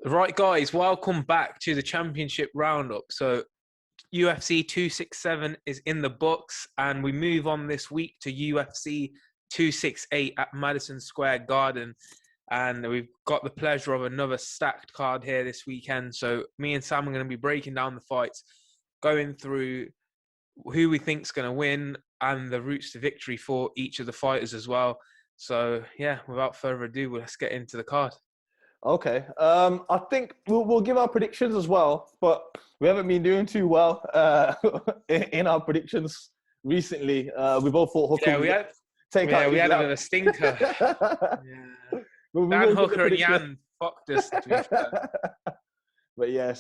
Right, guys, welcome back to the championship roundup. So, UFC 267 is in the books, and we move on this week to UFC 268 at Madison Square Garden. And we've got the pleasure of another stacked card here this weekend. So, me and Sam are going to be breaking down the fights, going through who we think's going to win, and the routes to victory for each of the fighters as well. So, yeah, without further ado, let's get into the card. Okay. I think we'll give our predictions as well, but we haven't been doing too well in our predictions recently. We both thought Hooker We had a bit of a stinker. Yeah. Dan Hooker and Jan fucked us, to be fair. But yeah,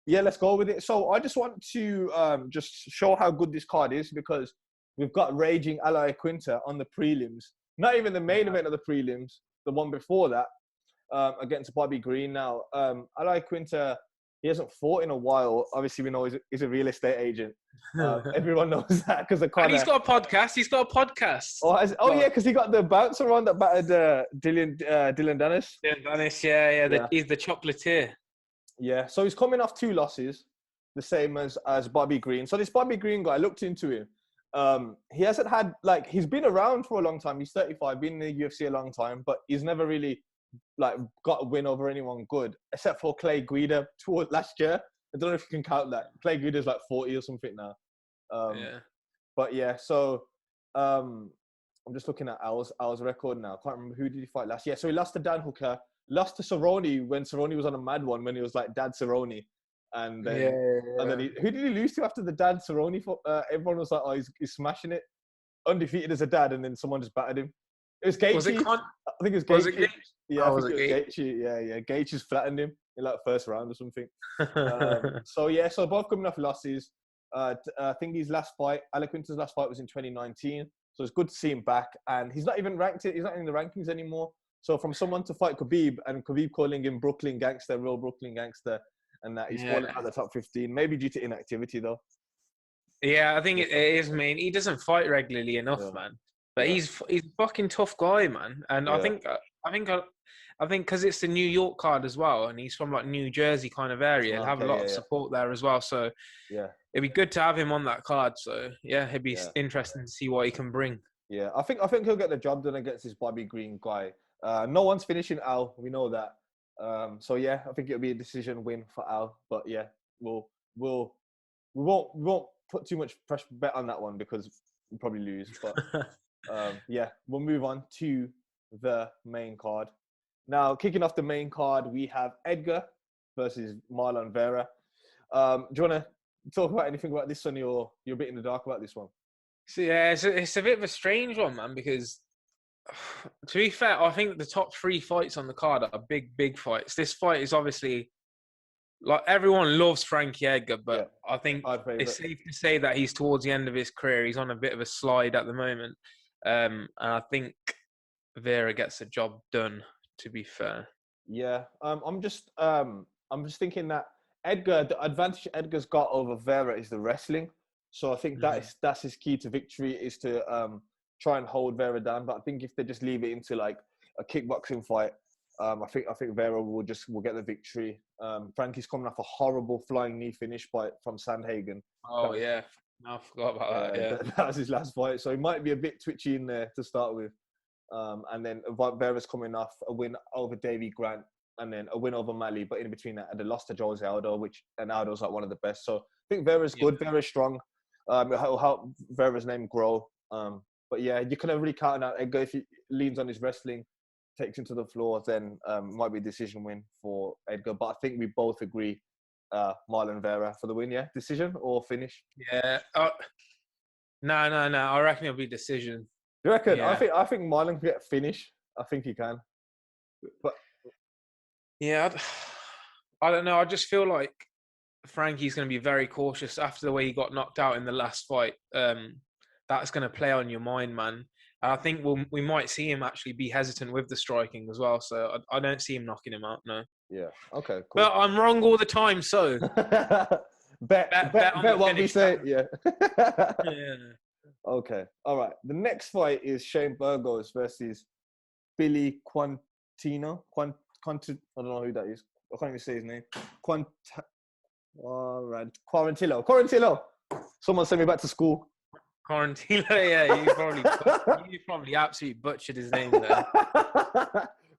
yeah, let's go with it. So I just want to just show how good this card is, because we've got raging Ally Quinta on the prelims. Not even the main event of the prelims, the one before that, against Bobby Green. Now, Ally Quinta, he hasn't fought in a while. Obviously, we know he's a real estate agent. Everyone knows that because and he's got a podcast. Yeah, because he got the bouncer on that battered Dylan Dennis. Dylan Dennis, yeah. He's the chocolatier. Yeah, so he's coming off 2 losses, the same as Bobby Green. So this Bobby Green guy, I looked into him. He hasn't had, he's been around for a long time. He's 35, been in the UFC a long time, but he's never really got a win over anyone good, except for Clay Guida towards last year. I don't know if you can count that. Clay Guida's 40 or something now. But yeah, so I'm just looking at Al's record now. I can't remember who did he fight last year. So he lost to Dan Hooker, lost to Cerrone when Cerrone was on a mad one, when he was Dad Cerrone. And then, and then who did he lose to after the Dad Cerrone? Everyone was like, oh, he's smashing it. Undefeated as a dad, and then someone just battered him. It was Gaethje. I think it was Gaethje. Was it Gaethje? Yeah, I think it was Gaethje. Yeah. Gaethje just flattened him in first round or something. So both coming off losses. I think his last fight, Ally Quinta's last fight, was in 2019. So it's good to see him back. And he's not even ranked. He's not in the rankings anymore. So from someone to fight Khabib, and Khabib calling him Brooklyn gangster, real Brooklyn gangster, and that he's falling out of the top 15, maybe due to inactivity though. Yeah, I think it is, man. He doesn't fight regularly enough, man. But he's a fucking tough guy, man. And I think because it's the New York card as well, and he's from New Jersey kind of area, he'll have a lot of support there as well. So it'd be good to have him on that card. So it'd be interesting to see what he can bring. Yeah, I think he'll get the job done against this Bobby Green guy. No one's finishing Al, we know that. So I think it'll be a decision win for Al. But we won't put too much pressure bet on that one, because we'll probably lose. But we'll move on to the main card. Now, kicking off the main card, we have Edgar versus Marlon Vera. Do you want to talk about anything about this one? You're a bit in the dark about this one. So it's a bit of a strange one, man, because to be fair, I think the top 3 fights on the card are big fights. This fight is obviously, everyone loves Frankie Edgar, but I think it's safe to say that he's towards the end of his career. He's on a bit of a slide at the moment. And I think Vera gets the job done, to be fair. Yeah. I'm just thinking that Edgar, the advantage Edgar's got over Vera is the wrestling. So I think that's his key to victory, is to try and hold Vera down. But I think if they just leave it into a kickboxing fight, I think Vera will get the victory. Frankie's coming off a horrible flying knee finish from Sandhagen. Oh yeah, I forgot about that. Yeah, that was his last fight, so he might be a bit twitchy in there to start with. And then Vera's coming off a win over Davy Grant, and then a win over Mali. But in between that, they lost to Jose Aldo, and Aldo's one of the best. So I think Vera's good. Vera's strong. It'll help Vera's name grow. But you can never really count out Edgar. If he leans on his wrestling, takes him to the floor, then might be a decision win for Edgar. But I think we both agree Marlon Vera for the win, decision or finish? Yeah. No. I reckon it'll be decision. You reckon? Yeah. I think Marlon can get finish. I think he can. But I don't know. I just feel like Frankie's going to be very cautious after the way he got knocked out in the last fight. That's going to play on your mind, man. And I think we might see him actually be hesitant with the striking as well. So I don't see him knocking him out, no. Yeah, okay, cool. But I'm wrong all the time, so... bet what we say, yeah. Okay, all right. The next fight is Shane Burgos versus Billy Quantino. I don't know who that is. I can't even say his name. Quarantillo. Someone sent me back to school. Quarantino, yeah, you probably absolutely butchered his name there.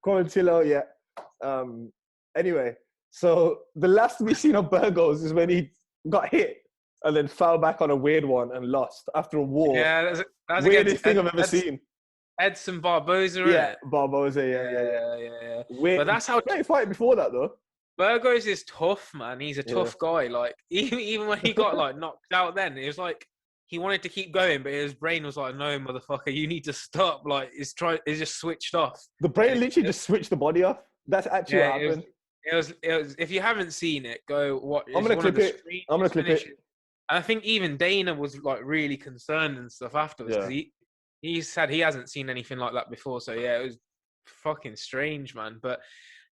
Quantino, yeah. Anyway, so the last we seen of Burgos is when he got hit and then fell back on a weird one and lost after a war. Yeah, that's weirdest thing I've ever seen. Edson Barboza, yeah, Barboza, yeah. Weird. But that's how great fight before that though. Burgos is tough, man. He's a tough guy. Like even when he got like knocked out, then it was like he wanted to keep going, but his brain was like, "No, motherfucker, you need to stop." Like it's just switched off. The brain literally just switched the body off. That's actually what happened. It was. If you haven't seen it, go watch. I'm gonna clip it. And I think even Dana was like really concerned and stuff afterwards because he said he hasn't seen anything like that before. So yeah, it was fucking strange, man. But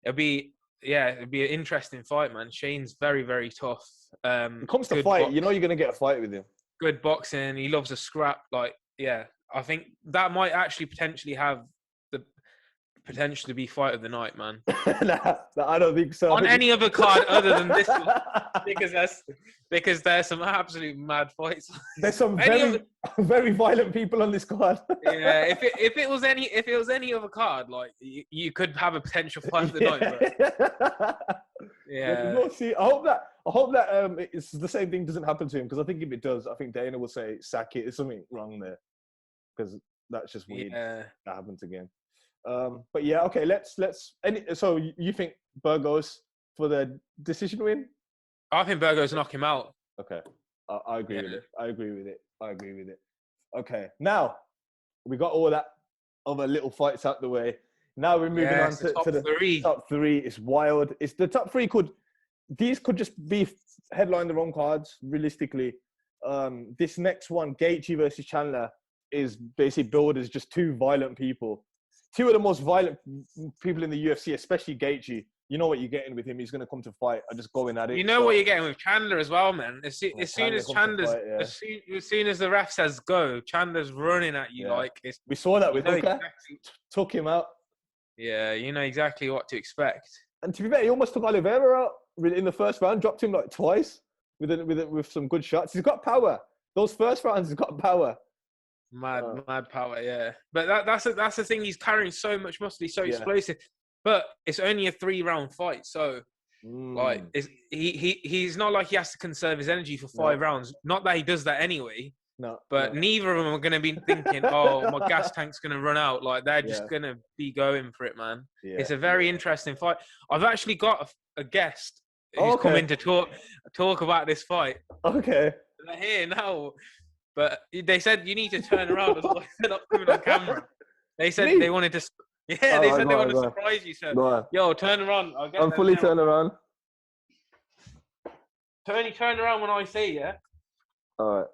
it'd be an interesting fight, man. Shane's very, very tough. When it comes to fight, you know you're gonna get a fight with him. Good boxing. He loves a scrap. Like, yeah, I think that might actually potentially have the potential to be fight of the night, man. Nah, I don't think so. On any other card other than this one, because there's some absolute mad fights. There's some very violent people on this card. Yeah, if it was any other card, like you could have a potential fight of the night. But, yeah. We'll see. I hope that it's the same thing doesn't happen to him, because I think if it does, I think Dana will say sack it. There's something wrong there, because that's just weird. Yeah. That happens again. But yeah, okay. So you think Burgos for the decision win? I think Burgos knock him out. Okay, I agree with it. I agree with it. Okay, now we got all that other little fights out the way. Now we're moving on to the top three. It's wild. It's the top three these could just be headline the wrong cards, realistically. This next one, Gaethje versus Chandler, is basically billed as just two violent people. Two of the most violent people in the UFC, especially Gaethje. You know what you're getting with him. He's going to come to fight. I'm just going at it. You know what you're getting with Chandler as well, man. As soon as the ref says go, Chandler's running at you like it's. We saw that with Edgar. Took him out. Yeah, you know exactly what to expect. And to be fair, he almost took Oliveira out in the first round. Dropped him like twice with some good shots. He's got power. Those first rounds, he's got power. Mad power, yeah. But that's the thing. He's carrying so much muscle. He's so explosive. But it's only a 3-round fight, so like he's not like he has to conserve his energy for 5 rounds. Not that he does that anyway. But neither of them are going to be thinking, "Oh, my gas tank's going to run out." Like they're just going to be going for it, man. Yeah. It's a very interesting fight. I've actually got a guest who's coming to talk about this fight. Okay. They're here now. But they said you need to turn around as well. They're not coming on camera. They said they wanted to. Yeah, they said they wanted to surprise you. So, yo, turn around. I'm fully turned around. Turn around when I say yeah. All right.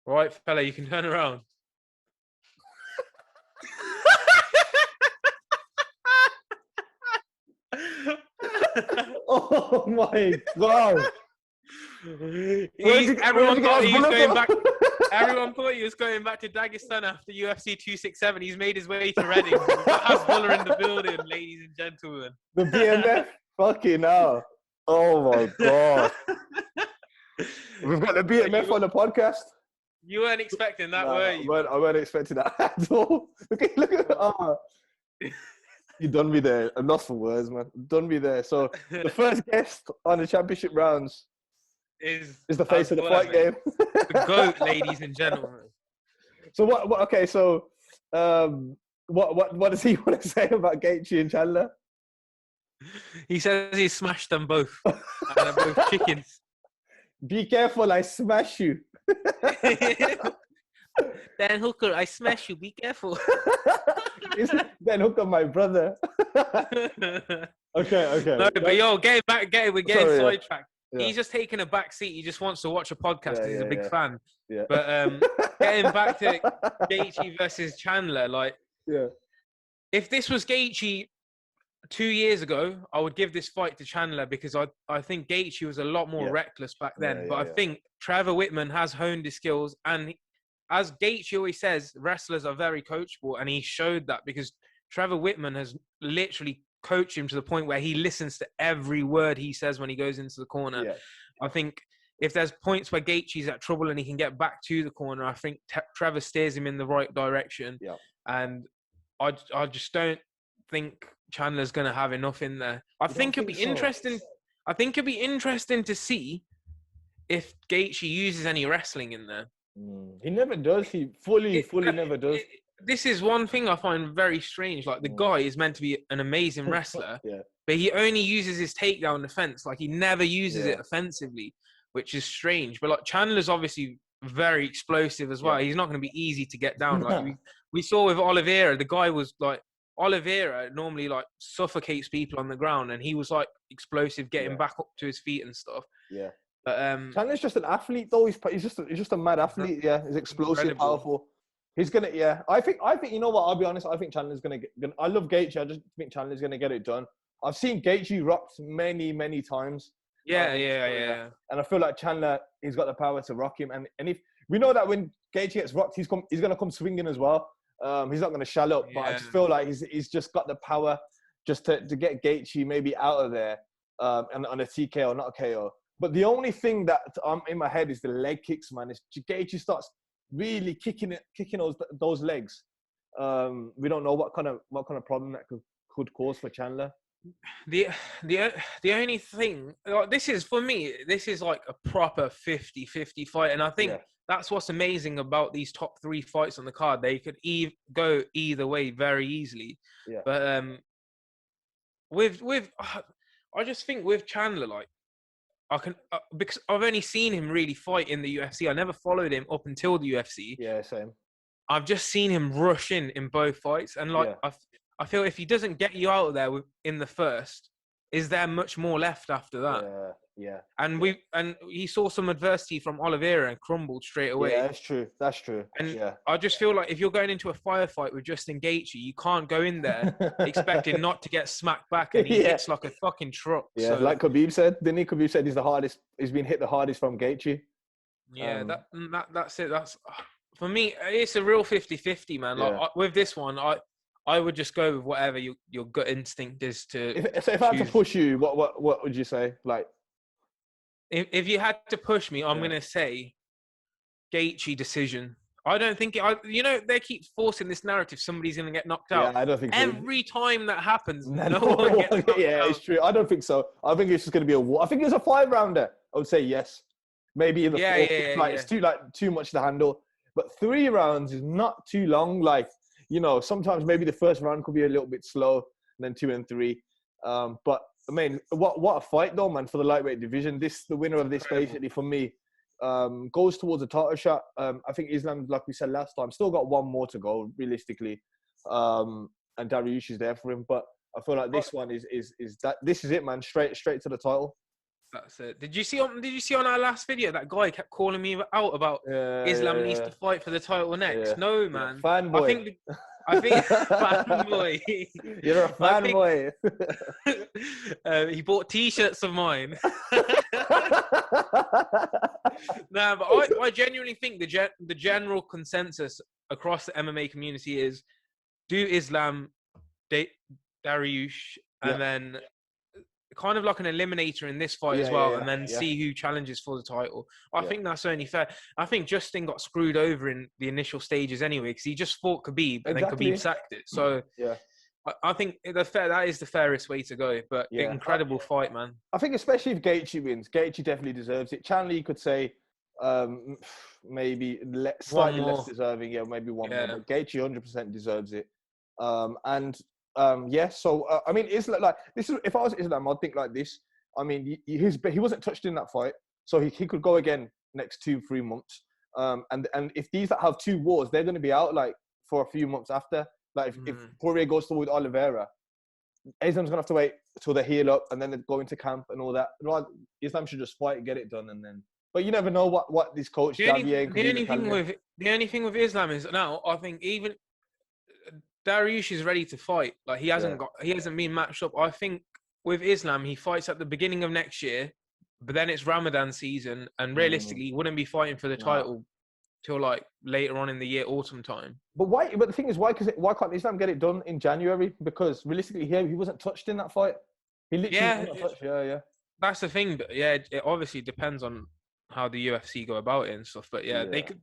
Right, fella, you can turn around. Oh my god! Everyone thought he was going back. Everyone thought he was going back to Dagestan after UFC 267. He's made his way to Reading. We've got Hasbulla in the building, ladies and gentlemen. The BMF, fucking hell! Oh my god! We've got the BMF on the podcast. You weren't expecting that, were you? I weren't expecting that at all. Look at you done me there. I'm lost for words, man. Done me there. So the first guest on the championship rounds is the face of the fight game. The GOAT, ladies and gentlemen. So what? Okay, so what does he want to say about Gaethje and Chandler? He says he smashed them both. And they're both chickens. Be careful, I smash you. Dan Hooker, I smash you. Be careful. Dan Hooker, my brother. Okay. No, but yo, we're getting sidetracked. Yeah. He's just taking a back seat. He just wants to watch a podcast. He's a big fan. Yeah. But getting back to Gaethje versus Chandler, like, if this was Gaethje 2 years ago, I would give this fight to Chandler because I think Gaethje was a lot more Yeah, reckless back yeah, then. But yeah, I yeah. think Trevor Whitman has honed his skills, and as Gaethje always says, wrestlers are very coachable, and he showed that because Trevor Whitman has literally coached him to the point where he listens to every word he says when he goes into the corner. Yeah. I think if there's points where Gaethje's at trouble and he can get back to the corner, I think Trevor steers him in the right direction. Yeah. And I just don't think Chandler's going to have enough in there. I You think don't it'd be think so? interesting. I think it'd be interesting to see if Gaethje uses any wrestling in there. He never does. He fully never does. This is one thing I find very strange. Like, the guy is meant to be an amazing wrestler, Yeah. but he only uses his takedown defense. Like, he never uses it Yeah. offensively, which is strange. But like, Chandler's obviously very explosive as well. Yeah. He's not going to be easy to get down. Like we saw with Oliveira, the guy was like, Oliveira normally like suffocates people on the ground, and he was like explosive, getting Yeah. back up to his feet and stuff. Yeah. But Chandler's just an athlete, though. He's just a mad athlete. Yeah, he's explosive, incredible. powerful. He's gonna. Yeah, I think. You know what? I'll be honest. I think Chandler's gonna get. I love Gaethje. I just think Chandler's gonna get it done. I've seen Gaethje rocked many times. Yeah. And I feel like Chandler, he's got the power to rock him. And if we know that when Gaethje gets rocked, he's gonna come swinging as well. He's not gonna shell up. But I just feel like he's just got the power just to get Gaethje maybe out of there, and on a TKO, not a KO. But the only thing that in my head is the leg kicks, man. If Gaethje starts really kicking those legs, we don't know what kind of problem that could cause for Chandler. The only thing, like, this is, for me, this is like a proper 50-50 fight, and I think that's what's amazing about these top 3 fights on the card. They could go either way very easily. Yeah. But I just think with Chandler, like, I can because I've only seen him really fight in the UFC. I never followed him up until the UFC. Yeah, same. I've just seen him rush in both fights, and like I feel if he doesn't get you out of there in the first, is there much more left after that? Yeah. And he saw some adversity from Oliveira and crumbled straight away. Yeah, that's true. And I just feel like if you're going into a firefight with Justin Gaethje, you can't go in there expecting not to get smacked back, and he hits like a fucking truck. Yeah, so, like Khabib said, didn't he? Khabib said he's been hit the hardest from Gaethje. Yeah, that's it. That's, for me, it's a real 50-50, man. Like, with this one, I would just go with whatever your gut instinct is to. If I had to push you, what would you say? Like, if you had to push me, I'm gonna say Gaethje decision. I don't think they keep forcing this narrative. Somebody's gonna get knocked out. Yeah, I don't think so. Every time that happens, no one gets knocked out. Yeah, it's true. I don't think so. I think it's just gonna be I think it's a 5-rounder. I would say yes. Maybe in the fourth. It's too much to handle. But 3 rounds is not too long. Like, sometimes maybe the first round could be a little bit slow, and then 2 and 3. But I mean, what a fight though, man, for the lightweight division. The winner of this, basically, for me, goes towards a title shot. I think Islam, like we said last time, still got 1 more to go, realistically. And Dariush is there for him. But I feel like this one is it, man. Straight to the title. That's it. Did you see on our last video that guy kept calling me out about Islam needs to fight for the title next? Yeah. No, man. Fanboy. I think fanboy. You're a fanboy. He bought T-shirts of mine. Nah, but I genuinely think the general consensus across the MMA community is do Islam, Dariush, and then kind of like an eliminator in this fight as well, and then see who challenges for the title. I think that's only fair. I think Justin got screwed over in the initial stages anyway, because he just fought Khabib and then Khabib sacked it. So I think that is the fairest way to go. But incredible fight, man. I think especially if Gaethje wins, Gaethje definitely deserves it. Chandler, you could say maybe slightly less deserving. Yeah, maybe 1 more. But Gaethje 100% deserves it. So I mean, Islam, like, this is, if I was Islam, I'd think like this. I mean, he wasn't touched in that fight, so he could go again next 2-3 months. And if these that have 2 wars, they're going to be out like for a few months after. Like if Poirier goes with Oliveira, Islam's going to have to wait till they heal up and then they go into camp and all that. Islam should just fight and get it done, and then. But you never know what this coach. The only thing with Islam is now, I think even Dariush is ready to fight. Like he hasn't been matched up. I think with Islam, he fights at the beginning of next year, but then it's Ramadan season, and realistically, he wouldn't be fighting for the title till like later on in the year, autumn time. But why? But the thing is, why can't Islam get it done in January? Because realistically, he wasn't touched in that fight. He literally wasn't touched. Yeah. That's the thing, but yeah, it obviously depends on how the UFC go about it and stuff. But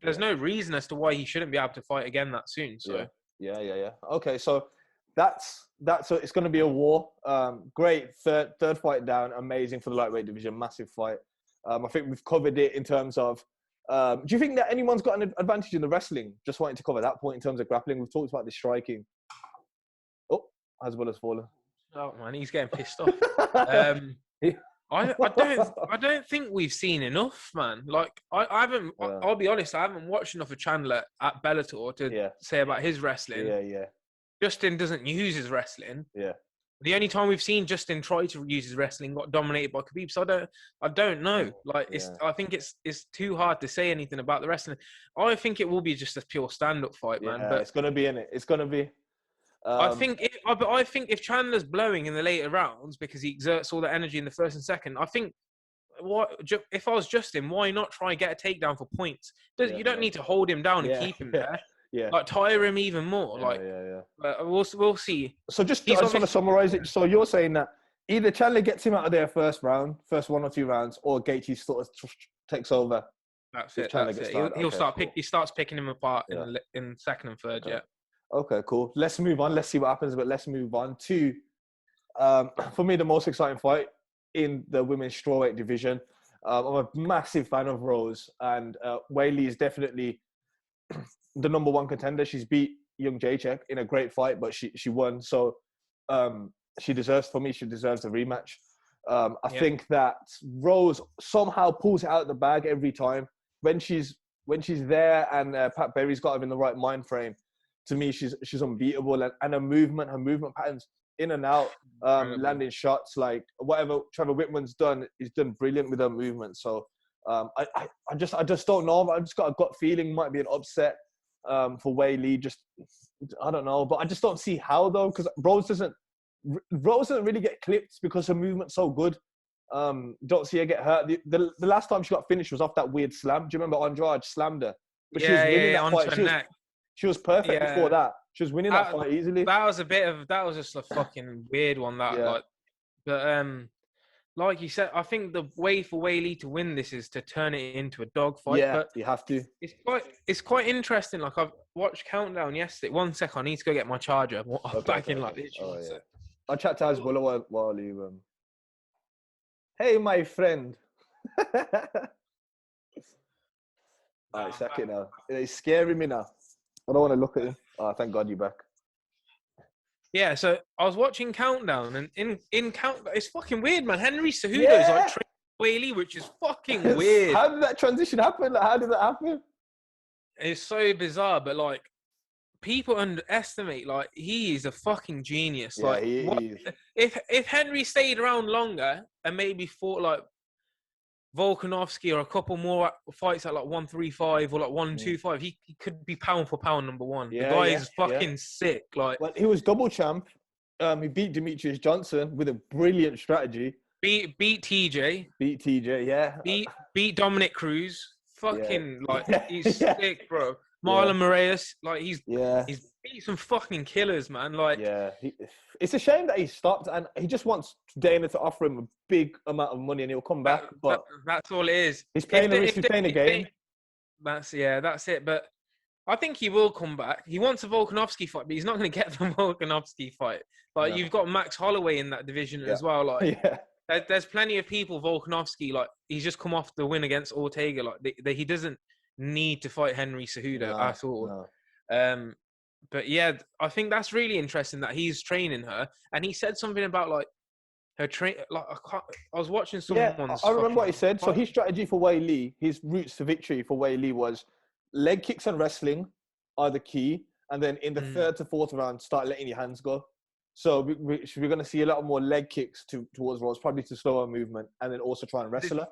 there's no reason as to why he shouldn't be able to fight again that soon. So yeah. Okay, so that's it's going to be a war. Great third fight down, amazing for the lightweight division, massive fight. I think we've covered it in terms of. Do you think that anyone's got an advantage in the wrestling? Just wanting to cover that point in terms of grappling. We've talked about the striking. Oh, as well as fallen. Oh man, he's getting pissed off. I don't think we've seen enough, man. Like I haven't. I'll be honest. I haven't watched enough of Chandler at Bellator to say about his wrestling. Yeah. Justin doesn't use his wrestling. Yeah. The only time we've seen Justin try to use his wrestling got dominated by Khabib. So I don't know. Like I think it's too hard to say anything about the wrestling. I think it will be just a pure stand-up fight, man. But it's gonna be in it. It's gonna be. I think if Chandler's blowing in the later rounds because he exerts all the energy in the first and second, I think if I was Justin, why not try and get a takedown for points? You don't need to hold him down and keep him there. Yeah. Like tire him even more. We'll see. So I just want to summarize it. So you're saying that either Chandler gets him out of there first 1 or 2 rounds, or Gaethje sort of takes over. That's it. He'll start he starts picking him apart in second and third. Okay. Okay, cool. Let's move on. Let's see what happens. But let's move on to, for me, the most exciting fight in the women's strawweight division. I'm a massive fan of Rose, and Weili is definitely the number 1 contender. She's beat Young Jacek in a great fight, but she won. So she deserves the rematch. I think that Rose somehow pulls it out of the bag every time. When she's there and Pat Berry's got her in the right mind frame, to me, she's unbeatable, and her movement patterns in and out, landing shots, like whatever Trevor Whitman's done, he's done brilliant with her movement. So I just don't know. I just got a gut feeling might be an upset for Weili. Just I don't know, but I just don't see how though, because Rose doesn't really get clipped because her movement's so good. Don't see her get hurt. The last time she got finished was off that weird slam. Do you remember Andrade slammed her? But she was winning that fight. She was perfect before that. She was winning that fight easily. That was just a fucking weird one. Like you said, I think the way for Weili to win this is to turn it into a dogfight. Yeah, but you have to. It's quite interesting. Like I've watched Countdown yesterday. 1 second, I need to go get my charger. I'll chat to Hezbollah while you. Hey, my friend. Alright, second now. It's scaring me now. I don't want to look at him. Oh, thank God you're back. Yeah, so I was watching Countdown, and in Countdown, it's fucking weird, man. Henry Cejudo's like training Weili, which is fucking weird. How did that transition happen? Like, how did that happen? It's so bizarre, but like people underestimate. Like he is a fucking genius. Yeah, like he is. If Henry stayed around longer and maybe fought like Volkanovski or a couple more fights at like 135 or like 125, he could be pound for pound number 1. The guy is fucking sick. Like, well, he was double champ. He beat Demetrius Johnson with a brilliant strategy. Beat TJ. Beat TJ, yeah. Beat Dominic Cruz. Fucking like he's sick, bro. Marlon Vera, like he's beat some fucking killers, man. Like it's a shame that he stopped, and he just wants Dana to offer him a big amount of money, and he'll come back. But that's all it is. He's playing a game. That's it. But I think he will come back. He wants a Volkanovski fight, but he's not going to get the Volkanovski fight. Like you've got Max Holloway in that division as well. Like there's plenty of people. Volkanovski, like he's just come off the win against Ortega. Like he doesn't need to fight Henry Cejudo at all. No. But yeah, I think that's really interesting that he's training her, and he said something about like her train. Like I was watching someone's. I remember what he said. So his strategy for Weili, his routes to victory for Weili was leg kicks and wrestling are the key, and then in the 3rd to 4th round, start letting your hands go. So we're going to see a lot more leg kicks towards Rose, probably to slow her movement, and then also try and wrestle her.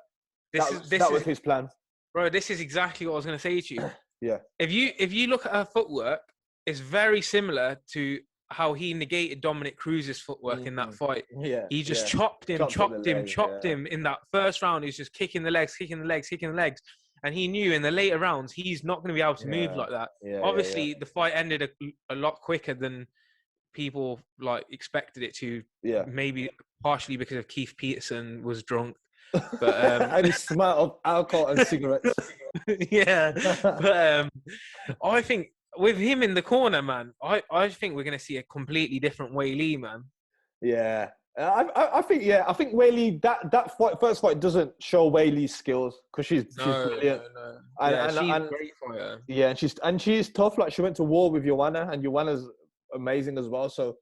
That was his plan. Bro, this is exactly what I was going to say to you. Yeah. If you look at her footwork, it's very similar to how he negated Dominic Cruz's footwork in that fight. Yeah. He just chopped him in that first round. He's just kicking the legs. And he knew in the later rounds, he's not going to be able to move like that. Obviously, the fight ended a lot quicker than people like expected it to. Maybe partially because of Keith Peterson was drunk. But and he smelled of alcohol and cigarettes. But I think with him in the corner, man, I think we're going to see a completely different Weili, man. Yeah. I think Weili, that first fight doesn't show Weili's skills because she's brilliant. No. She's a great fighter. Yeah, and she's tough. Like, she went to war with Joanna, and Joanna's amazing as well. So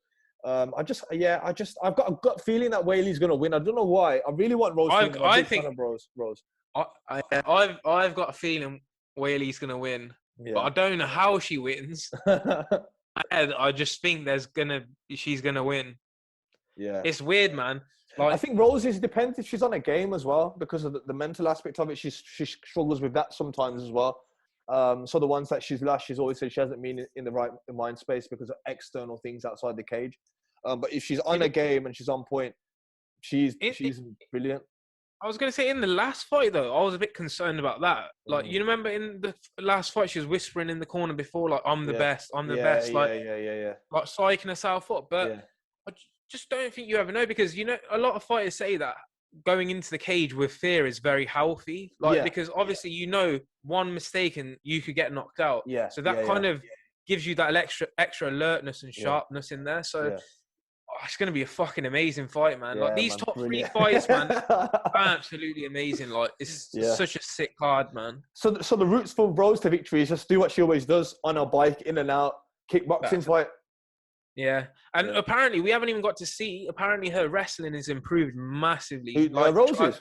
I've got a gut feeling that Weili's gonna win. I don't know why. I really want Rose. I think Rose. I've got a feeling Weili's gonna win, but I don't know how she wins. I just think she's gonna win. Yeah, it's weird, man. Like, I think Rose is dependent. She's on a game as well because of the mental aspect of it. She struggles with that sometimes as well. So the ones that she's lost, she's always said she hasn't been in the right mind space because of external things outside the cage. But if she's on a game and she's on point, she's brilliant. I was going to say, in the last fight, though, I was a bit concerned about that. Like, you remember in the last fight, she was whispering in the corner before, like, I'm the best, I'm the best. Like, like, psyching herself up. But I just don't think you ever know, because, you know, a lot of fighters say that going into the cage with fear is very healthy. Like, because obviously, you know, one mistake and you could get knocked out. So that kind of gives you that extra alertness and sharpness in there. So it's going to be a fucking amazing fight, man. Like, these top three fights, man, absolutely amazing. Like, it's such a sick card, man. So the roots for Rose to victory is just do what she always does on her bike, in and out, kickboxing fight. Yeah, and apparently we haven't even got to see. Apparently her wrestling has improved massively. Like, Rose's.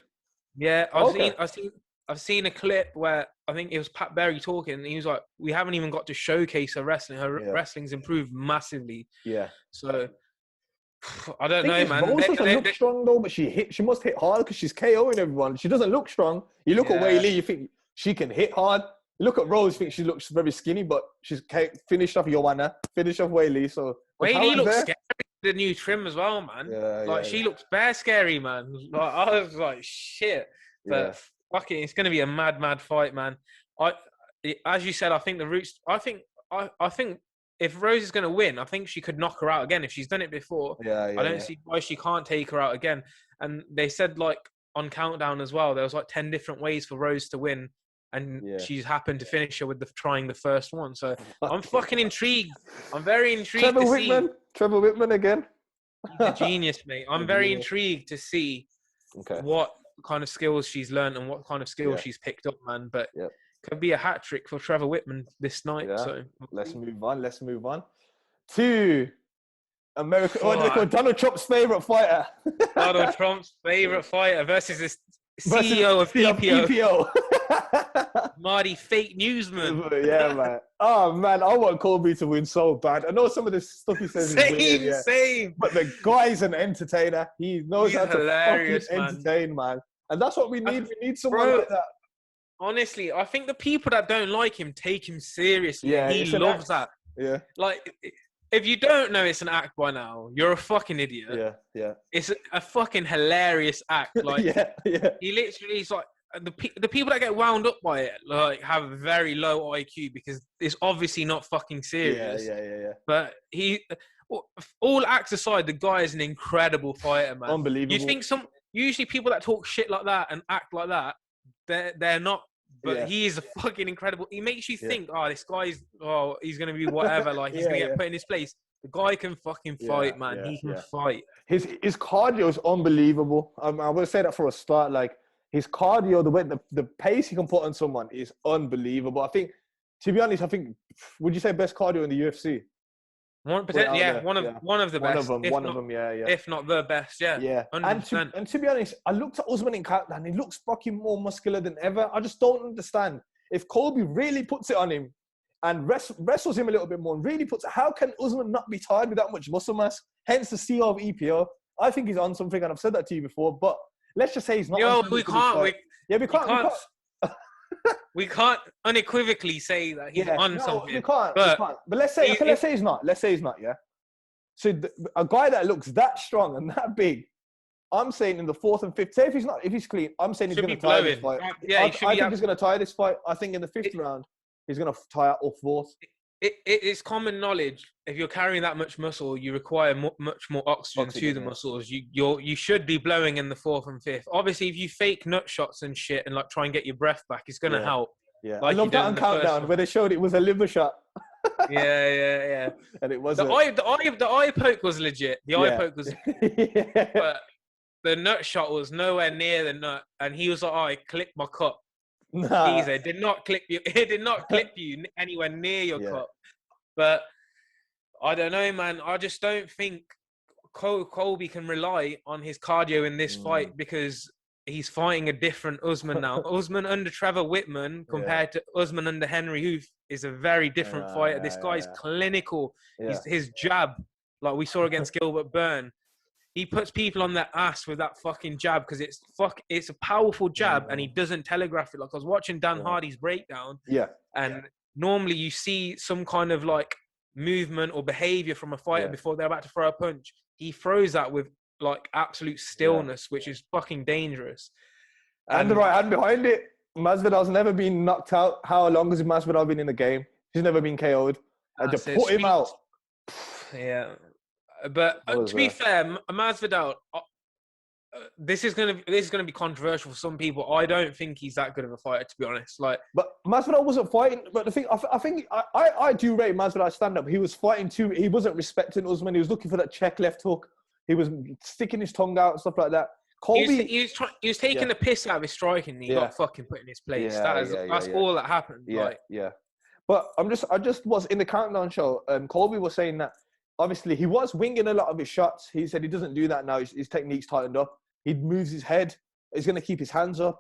I've seen a clip where I think it was Pat Berry talking, and he was like, "We haven't even got to showcase her wrestling. Her wrestling's improved massively." Yeah. So I don't know, man. Rose doesn't look strong though, but she must hit hard because she's KOing everyone. She doesn't look strong. You look at Weili, you think she can hit hard. You look at Rose, you think she looks very skinny, but she's finished off Joanna, finished off Weili. So Weili looks scary with the new trim as well, man. She looks bare scary, man. Like, I was like, shit. But fuck it, it's gonna be a mad fight, man. As you said, I think the roots. I think if Rose is gonna win, I think she could knock her out again if she's done it before. I don't see why she can't take her out again. And they said, like, on Countdown as well, there was like 10 different ways for Rose to win. And she's happened to finish her with trying the first one. So I'm fucking intrigued. I'm very intrigued Trevor Whitman again. He's a genius, mate. I'm very intrigued to see what kind of skills she's learned and what kind of skills she's picked up, man. But could be a hat trick for Trevor Whitman this night. So let's move on to America. What do they call Donald Trump's favorite fighter? Donald Trump's favorite fighter versus this CEO of EPO. Marty fake newsman. Yeah, man. Oh, man. I want Colby to win so bad. I know some of the stuff he says is weird. Same. But the guy's an entertainer. He knows how to fucking entertain, man. And that's what we need. We need someone like that. Honestly, I think the people that don't like him take him seriously. Yeah, he loves that. Yeah. Like, if you don't know it's an act by now, you're a fucking idiot. Yeah. It's a fucking hilarious act. Like, he literally is like, the people that get wound up by it, like, have a very low IQ because it's obviously not fucking serious. Yeah. But all acts aside, the guy is an incredible fighter, man. Unbelievable. You think usually people that talk shit like that and act like that, they're not. But he is a fucking incredible. He makes you think, this guy's, he's going to be whatever. Like, he's going to get put in his place. The guy can fucking fight, man. He can fight. His cardio is unbelievable. I will say that for a start. Like, his cardio, the pace he can put on someone is unbelievable. I think, to be honest, would you say best cardio in the UFC? 1%, one of the best. One of them, yeah. If not the best, yeah. 100%. And to be honest, I looked at Usman in Countdown. He looks fucking more muscular than ever. I just don't understand. If Colby really puts it on him and wrestles him a little bit more and really puts it, how can Usman not be tired with that much muscle mass? Hence the CEO of EPO. I think he's on something, and I've said that to you before, but let's just say he's not. We can't. We can't unequivocally say that he's on something. You can't. But let's say he's not. Let's say he's not. Yeah. So a guy that looks that strong and that big, I'm saying in the fourth and fifth. Say if he's clean, I'm saying he's going to tie this fight. I think he's going to tie this fight. I think in the fifth round, he's going to tie it off fourth. It's common knowledge. If you're carrying that much muscle, you require much more oxygen to the muscles. You should be blowing in the fourth and fifth. Obviously, if you fake nut shots and shit and like try and get your breath back, it's gonna help. Yeah, like I love that on Countdown where they showed it was a liver shot. yeah. And it was the eye poke was legit. The eye poke was, but the nut shot was nowhere near the nut, and he was like, "Oh, I clipped my cup." Nah. It did not clip you. It did not clip you anywhere near your cup. But I don't know, man. I just don't think Colby can rely on his cardio in this fight because he's fighting a different Usman now. Usman under Trevor Whitman compared to Usman under Henry Hoof is a very different fighter. This guy's clinical. His jab, like we saw against Gilbert Burns. He puts people on their ass with that fucking jab because it's a powerful jab and he doesn't telegraph it. Like I was watching Dan Hardy's breakdown. And normally you see some kind of like movement or behavior from a fighter before they're about to throw a punch. He throws that with like absolute stillness, which is fucking dangerous. And the right hand behind it. Masvidal's never been knocked out. How long has Masvidal been in the game? He's never been KO'd. And to put him out. Yeah. But to be fair, Masvidal, this is gonna be controversial for some people. I don't think he's that good of a fighter, to be honest. But Masvidal wasn't fighting. But the thing, I do rate Masvidal's stand up. He was fighting too. He wasn't respecting Usman. He was looking for that check left hook. He was sticking his tongue out and stuff like that. Colby, he was taking the piss out of his striking. And he got fucking put in his place. That's all that happened. But I just was in the Countdown show. Colby was saying that. Obviously, he was winging a lot of his shots. He said he doesn't do that now. His technique's tightened up. He moves his head. He's going to keep his hands up.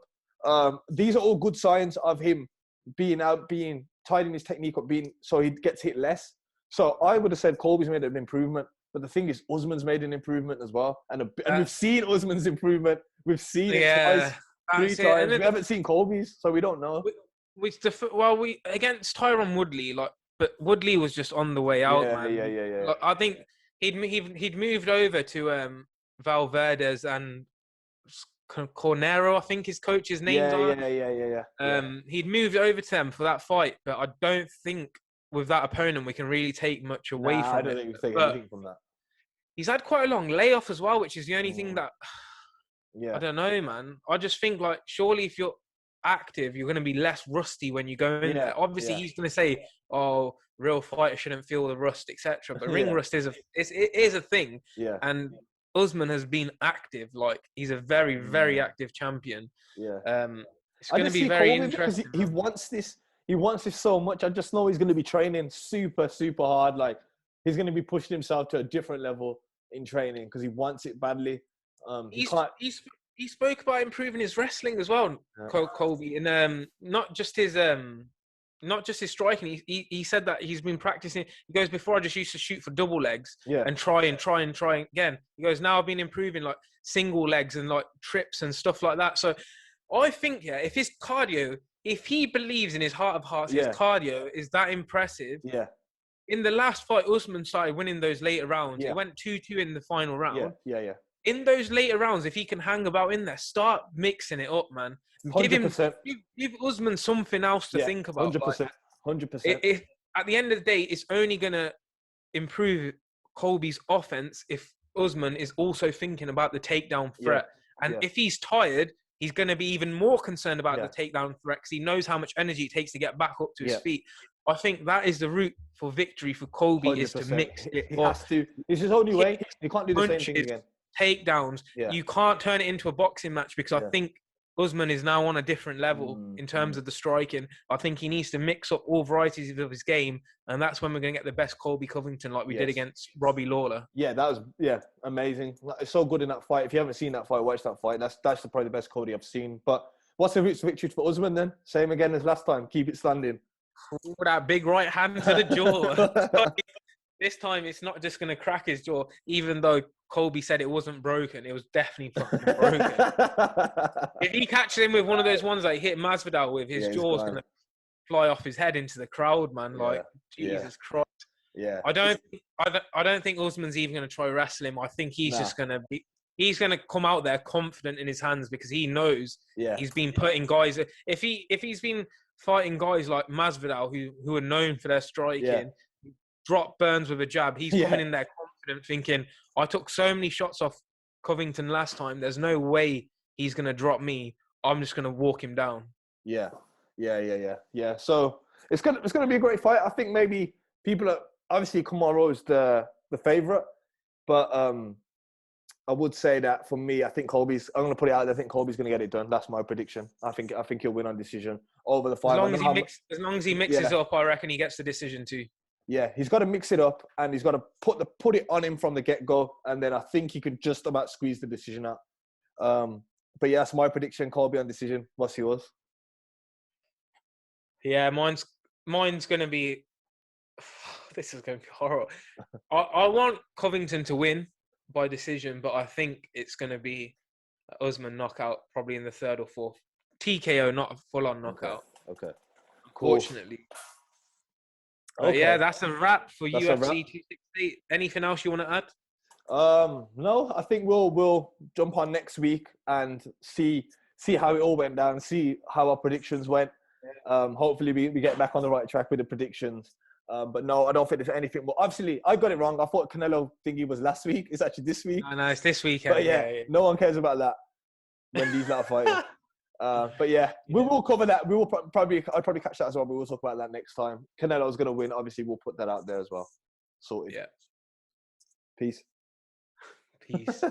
These are all good signs of him tightening his technique up, so he gets hit less. So I would have said Colby's made an improvement. But the thing is, Usman's made an improvement as well. And we've seen Usman's improvement. We've seen it twice, 3 times. We haven't seen Colby's, so we don't know. Against Tyron Woodley, but Woodley was just on the way out, man. Yeah. Like, I think he'd moved over to Valverde's and Cornero, I think his coach's name. He'd moved over to them for that fight, but I don't think with that opponent we can really take much away from it. I don't think we can take anything from that. He's had quite a long layoff as well, which is the only thing that I don't know, man. I just think like surely if you're active, you're going to be less rusty when you go in there. Obviously, he's going to say, "Oh, real fighters shouldn't feel the rust, etc." But ring rust is a thing. And Usman has been active. Like he's a very, very active champion. It's going to be very interesting. He wants this. He wants this so much. I just know he's going to be training super, super hard. Like he's going to be pushing himself to a different level in training because he wants it badly. He spoke about improving his wrestling as well, Colby, and not just his striking. He said that he's been practicing. He goes, before I just used to shoot for double legs and try again. He goes, now I've been improving like single legs and like trips and stuff like that. So I think if his cardio, if he believes in his heart of hearts, his cardio is that impressive. In the last fight, Usman started winning those later rounds. It went 2-2 in the final round. In those later rounds, if he can hang about in there, start mixing it up, man. 100%. Give Usman something else to think about. 100%. 100%. At the end of the day, it's only going to improve Colby's offense if Usman is also thinking about the takedown threat. And if he's tired, he's going to be even more concerned about the takedown threat because he knows how much energy it takes to get back up to his feet. I think that is the route for victory for Colby 100%. Is to mix it. He has to. It's his only way. He can't do the same thing again. Takedowns. You can't turn it into a boxing match because I think Usman is now on a different level in terms of the striking. I think he needs to mix up all varieties of his game, and that's when we're going to get the best Colby Covington like we did against Robbie Lawler. Yeah, that was amazing. It's so good in that fight. If you haven't seen that fight, watch that fight. That's probably the best Cody I've seen. But what's the route to victory for Usman then? Same again as last time. Keep it standing. That big right hand to the jaw. this time it's not just going to crack his jaw, even though Colby said it wasn't broken. It was definitely fucking broken. If he catches him with one of those ones that he hit Masvidal with, his jaw's going to fly off his head into the crowd, man. Like, Jesus Christ. Yeah. I don't think Usman's even going to try wrestle him. I think he's just going to be. He's going to come out there confident in his hands because he knows he's been putting guys. If he's been fighting guys like Masvidal who are known for their striking, drop Burns with a jab, he's coming in there confident, thinking, I took so many shots off Covington last time. There's no way he's going to drop me. I'm just going to walk him down. Yeah. So it's gonna be a great fight. I think maybe people are obviously Kamaru's the favorite, but I would say that for me, I think Colby's. I'm gonna put it out there. I think Colby's gonna get it done. That's my prediction. I think he'll win on decision over the fight. As long as he mixes up, I reckon he gets the decision too. Yeah, he's got to mix it up, and he's got to put it on him from the get go, and then I think he could just about squeeze the decision out. But yeah, that's my prediction. Colby on decision. What's yours? Yeah, mine's gonna be. This is gonna be horrible. I want Covington to win by decision, but I think it's going to be Usman knockout, probably in the third or fourth. TKO, not a full-on knockout. Okay. Unfortunately. Cool. Yeah, that's a wrap for UFC 268. Anything else you want to add? No, I think we'll jump on next week and see how it all went down, see how our predictions went. Hopefully we get back on the right track with the predictions. But no, I don't think there's anything. But obviously, I got it wrong. I thought Canelo thingy was last week. It's actually this week. No, it's this weekend. But yeah, no one cares about that when these lot are fighting. But yeah, we will cover that. We will I'll probably catch that as well. But we'll talk about that next time. Canelo's going to win. Obviously, we'll put that out there as well. Sorted. Yeah. Peace. Peace.